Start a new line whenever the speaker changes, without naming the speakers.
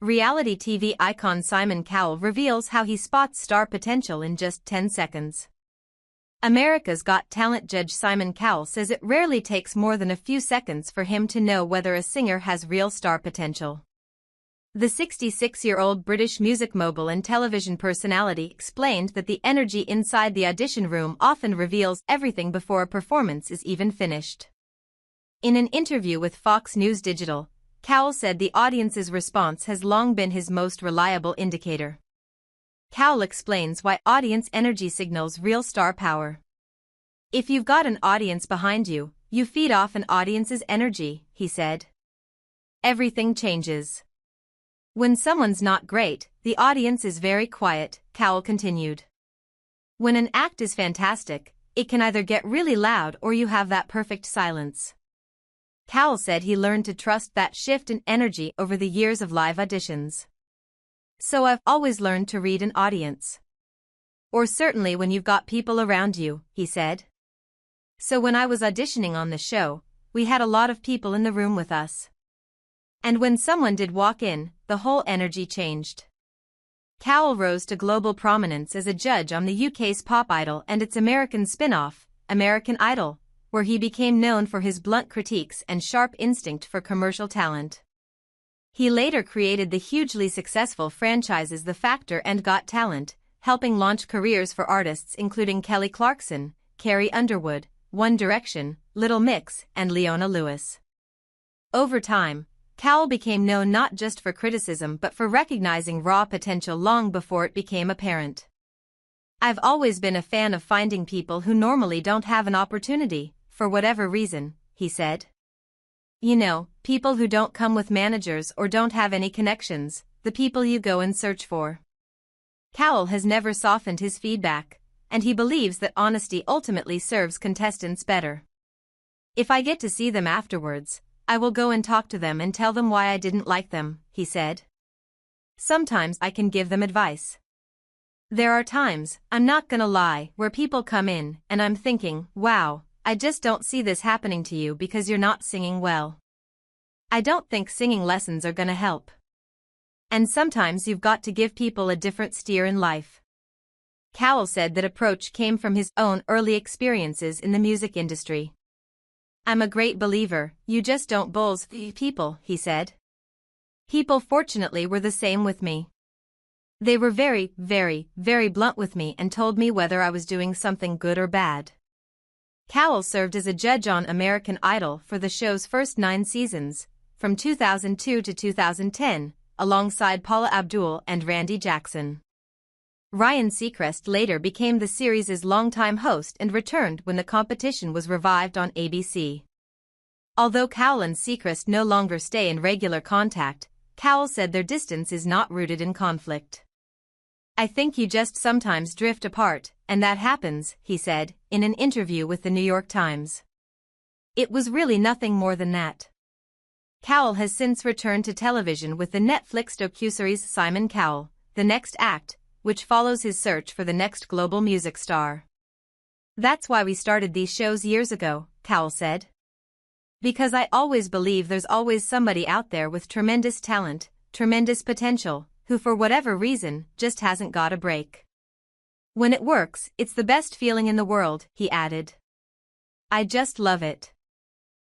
Reality TV icon Simon Cowell reveals how he spots star potential in just 10 seconds. America's Got Talent judge Simon Cowell says it rarely takes more than a few seconds for him to know whether a singer has real star potential. The 66-year-old British music mogul and television personality explained that the energy inside the audition room often reveals everything before a performance is even finished. In an interview with Fox News Digital, Cowell said the audience's response has long been his most reliable indicator. Cowell explains why audience energy signals real star power. If you've got an audience behind you, you feed off an audience's energy, he said. Everything changes. When someone's not great, the audience is very quiet, Cowell continued. When an act is fantastic, it can either get really loud or you have that perfect silence. Cowell said he learned to trust that shift in energy over the years of live auditions. So I've always learned to read an audience. Or certainly when you've got people around you, he said. So when I was auditioning on the show, we had a lot of people in the room with us. And when someone did walk in, the whole energy changed. Cowell rose to global prominence as a judge on the UK's Pop Idol and its American spin-off, American Idol, where he became known for his blunt critiques and sharp instinct for commercial talent. He later created the hugely successful franchises The Factor and Got Talent, helping launch careers for artists including Kelly Clarkson, Carrie Underwood, One Direction, Little Mix, and Leona Lewis. Over time, Cowell became known not just for criticism but for recognizing raw potential long before it became apparent. I've always been a fan of finding people who normally don't have an opportunity, for whatever reason, he said. You know, people who don't come with managers or don't have any connections, the people you go and search for. Cowell has never softened his feedback, and he believes that honesty ultimately serves contestants better. If I get to see them afterwards, I will go and talk to them and tell them why I didn't like them, he said. Sometimes I can give them advice. There are times, I'm not gonna lie, where people come in and I'm thinking, wow, I just don't see this happening to you because you're not singing well. I don't think singing lessons are gonna help. And sometimes you've got to give people a different steer in life. Cowell said that approach came from his own early experiences in the music industry. I'm a great believer, you just don't bulls people, he said. People fortunately were the same with me. They were very, very, very blunt with me and told me whether I was doing something good or bad. Cowell served as a judge on American Idol for the show's first 9 seasons, from 2002 to 2010, alongside Paula Abdul and Randy Jackson. Ryan Seacrest later became the series' longtime host and returned when the competition was revived on ABC. Although Cowell and Seacrest no longer stay in regular contact, Cowell said their distance is not rooted in conflict. I think you just sometimes drift apart, and that happens, he said, in an interview with the New York Times. It was really nothing more than that. Cowell has since returned to television with the Netflix docuseries Simon Cowell, The Next Act, which follows his search for the next global music star. That's why we started these shows years ago, Cowell said. Because I always believe there's always somebody out there with tremendous talent, tremendous potential, who for whatever reason just hasn't got a break. When it works, it's the best feeling in the world, he added. I just love it.